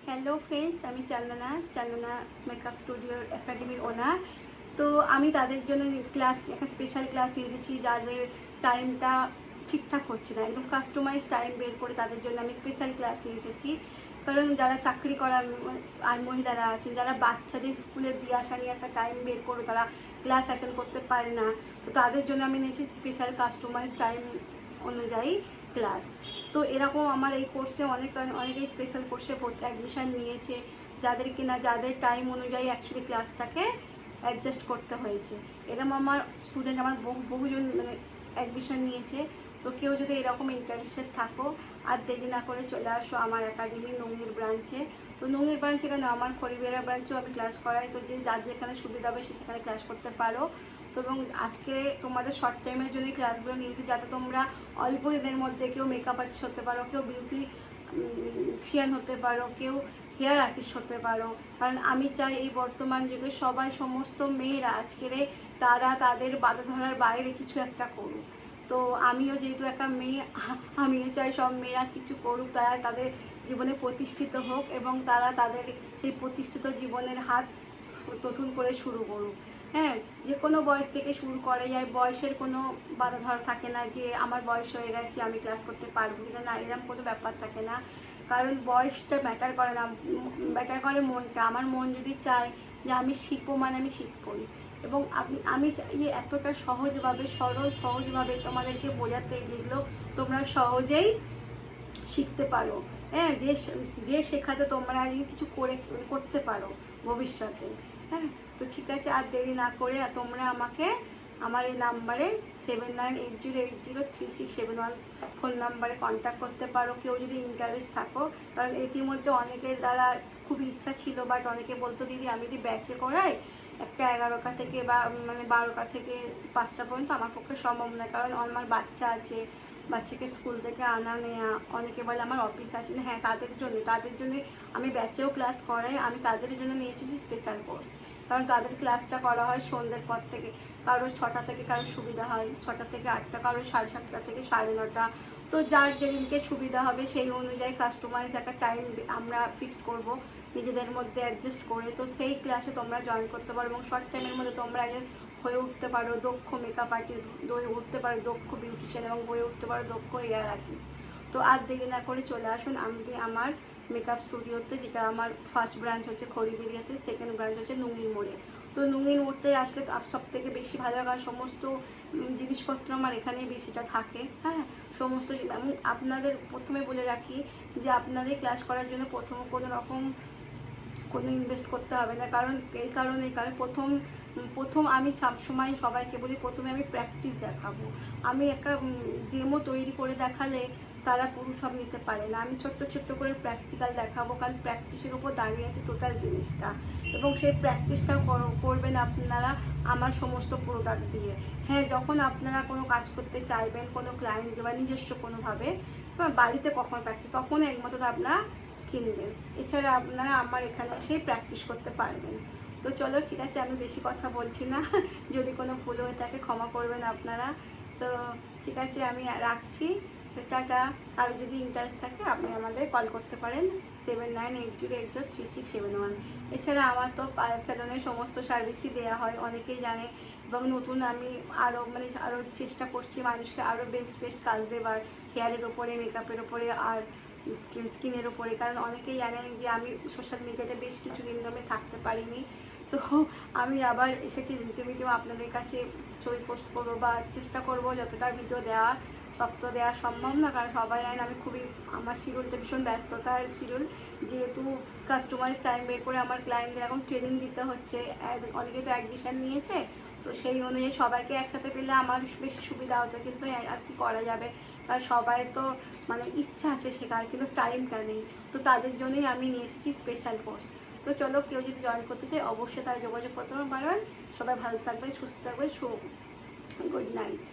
Hello friends, আমি Chandna makeup স্টুডিওর একাডেমির ওনার। তো আমি তাদের জন্য একটা স্পেশাল ক্লাস নিয়ে এসেছি, যাদের টাইমটা ঠিকঠাক হচ্ছে না। একদম কাস্টমাইজ টাইম বের করে তাদের জন্য আমি স্পেশাল ক্লাস নিয়ে এসেছি। কারণ যারা চাকরি করা আর মহিলারা আছেন, যারা বাচ্চাদের স্কুলে দিয়ে আসা নিয়ে আসা টাইম বের করে তারা ক্লাস অ্যাটেন্ড করতে পারে না, তো তাদের জন্য আমি নিয়েছি স্পেশাল কাস্টমাইজ টাইম অনুযায়ী ক্লাস। তো এরকম আমার এই কোর্সে অনেকেই স্পেশাল কোর্সে অ্যাডমিশান নিয়েছে, যাদের টাইম অনুযায়ী অ্যাকচুয়ালি ক্লাসটাকে অ্যাডজাস্ট করতে হয়েছে। এরকম আমার স্টুডেন্ট আমার বহুজন অ্যাডমিশান নিয়েছে। তো কেউ যদি এরকম ইন্টারেস্টেড থাকো, আর দেরি না করে চলে আসো আমার একাডেমি নুঙ্গির ব্রাঞ্চে। তো নুঙ্গির ব্রাঞ্চে কেন, আমার খড়িবেড়া ব্রাঞ্চেও আমি ক্লাস করাই। তো যার যেখানে সুবিধা হবে সেখানে ক্লাস করতে পারো। তো এবং আজকে তোমাদের শর্ট টাইমের জন্যই ক্লাসগুলো নিয়েছি, যাতে তোমরা অল্প দিনের মধ্যে কেউ মেকআপ আর্টিস্ট হতে পারো, কেউ বিউটিশিয়ান হতে পারো, কেউ হেয়ার আর্টিস্ট হতে পারো। কারণ আমি চাই এই বর্তমান যুগে সমস্ত মেয়েরা তারা তাদের বাধা ধরার বাইরে কিছু একটা করুক। তো আমিও যেহেতু একটা মেয়ে, আমিও চাই সব মেয়েরা কিছু করুক, তারা তাদের জীবনে প্রতিষ্ঠিত হোক এবং তারা তাদের সেই প্রতিষ্ঠিত জীবনের হাত নতুন করে শুরু করুক। হ্যাঁ, যে কোনো বয়স থেকে শুরু করা যায়, বয়সের কোনো বাধা ধরা থাকে না যে আমার বয়স হয়ে গেছে আমি ক্লাস করতে পারবো কিনা, না এরকম কোনো ব্যাপার থাকে না। কারণ বয়সটা ম্যাটার করে না, ম্যাটার করে মনটা। আমার মন যদি চায় যে আমি শিখবো, মানে আমি শিখবই। এবং আমি চাই এতটা সহজভাবে তোমাদেরকে বোঝাতে, যেগুলো তোমরা সহজেই শিখতে পারো। হ্যাঁ, যে শেখাতে তোমরা কিছু করতে পারো ভবিষ্যতে। হ্যাঁ, তো ঠিক আছে, আর দেরি না করে তোমরা আমাকে আমার এই নাম্বারে 7980803671 ফোন নাম্বারে কন্ট্যাক্ট করতে পারো, কেউ যদি ইন্টারেস্ট থাকো। কারণ ইতিমধ্যে অনেকের দ্বারা খুব ইচ্ছা ছিল, বাট অনেকে বলতো দিদি আমি যদি ব্যাচে করাই, একটা 11টা থেকে বা 12টা থেকে 5টা পর্যন্ত আমার পক্ষে সম্ভব নয়, কারণ আমার বাচ্চা আছে, বাচ্চাকে স্কুল থেকে আনা নেওয়া। অনেকে বলে আমার অফিস আছে না। হ্যাঁ, তাদের জন্য আমি ব্যাচেও ক্লাস করাই। আমি তাদের জন্য নিয়েছি স্পেশাল কোর্স, কারণ তাদের ক্লাসটা করা হয় সন্ধ্যের পর থেকে। কারোর 6টা থেকে কারোর সুবিধা হয় 6টা থেকে 8টা, কারোর 7:30 থেকে 9:30। তো যার যেদিনকে সুবিধা হবে সেই অনুযায়ী কাস্টমাইজ একটা টাইম আমরা ফিক্সড করব নিজেদের মধ্যে অ্যাডজাস্ট করে। তো সেই ক্লাসে তোমরা জয়েন করতে পারো এবং শর্ট টাইমের মধ্যে তোমরা হয়ে উঠতে পারো দক্ষ মেকআপ আর্টিস্ট, হয়ে উঠতে পারো দক্ষ বিউটিশিয়ান এবং হয়ে উঠতে পারো দক্ষ হেয়ার আর্টিস্ট। তো আর দেরি না করে চলে আসুন আমি আমার মেকআপ স্টুডিওতে, যেটা আমার ফার্স্ট ব্রাঞ্চ হচ্ছে খড়িবেড়িয়াতে, সেকেন্ড ব্রাঞ্চ হচ্ছে নুঙ্গির মোড়ে। তো নুঙ্গির মোড়তে আসলে সব থেকে বেশি ভালো, কারণ সমস্ত জিনিসপত্র আমার এখানেই বেশিটা থাকে। হ্যাঁ, সমস্ত এবং আপনাদের প্রথমে বলে রাখি যে আপনাদের ক্লাস করার জন্য কোনো ইনভেস্ট করতে হবে না। কারণ প্রথম আমি সবসময় সবাইকে বলি, প্রথমে আমি প্র্যাকটিস দেখাবো। আমি একটা ডেমো তৈরি করে দেখালে তারা পুরো সব নিতে পারে না। আমি ছোট্ট করে প্র্যাকটিক্যাল দেখাবো, কারণ প্র্যাকটিসের উপর দাঁড়িয়ে আছে টোটাল জিনিসটা। এবং সেই প্র্যাকটিসটাও করবেন আপনারা আমার সমস্ত প্রোডাক্ট দিয়ে। হ্যাঁ, যখন আপনারা কোনো কাজ করতে চাইবেন, কোনো ক্লায়েন্ট বা নিজস্ব কোনোভাবে বাড়িতে কখন প্র্যাকটিস, তখন একমাত্র আপনারা কিনবেন। এছাড়া আপনারা আমার এখানে এসেই প্র্যাকটিস করতে পারবেন। তো চলো, ঠিক আছে, আমি বেশি কথা বলছি না। যদি কোনো ভুল হয়ে থাকে ক্ষমা করবেন আপনারা। তো ঠিক আছে, আমি রাখছি। টাটা। আর যদি ইন্টারেস্ট থাকে আপনি আমাদের কল করতে পারেন 7980803671। এছাড়া আমার তো পার্লার স্যালনের সমস্ত সার্ভিসই দেওয়া হয়, অনেকেই জানে। এবং নতুন আমি আরও চেষ্টা করছি মানুষকে আরও বেস্ট কাজ দেবার, হেয়ারের ওপরে, মেকআপের ওপরে, আর স্কিনের ওপরে। কারণ অনেকেই জানেন যে আমি সোশ্যাল মিডিয়াতে বেশ কিছুদিন ধরে থাকতে পারিনি। তো আমি আবার এসেছি রীতিমতো আপনাদের কাছে ছবি পোস্ট করবো বা চেষ্টা করবো যতটা ভিডিও দেওয়ার। সব তো দেওয়া সম্ভব না, কারণ সবাই জানেন আমার শিডিউলটা ভীষণ ব্যস্ততার শিডিউল। যেহেতু কাস্টমাইজ টাইম বের করে আমার ক্লায়েন্টদের এখন ট্রেনিং দিতে হচ্ছে, অনেকে তো অ্যাডমিশান নিয়েছে। তো সেই অনুযায়ী সবাইকে একসাথে পেলে আমার বেশি সুবিধা হতো, কিন্তু আর কি করা যাবে। কারণ সবাই তো ইচ্ছা আছে শেখার, কিন্তু টাইমটা নেই। তো তাদের জন্যই আমি নিয়ে এসেছি স্পেশাল কোর্স। তো চলো, কেউ যদি জয়েন করতে চায় অবশ্যই তারা যোগাযোগ করতে পারবেন। সবাই ভালো থাকবেন, সুস্থ থাকবেন। Good night.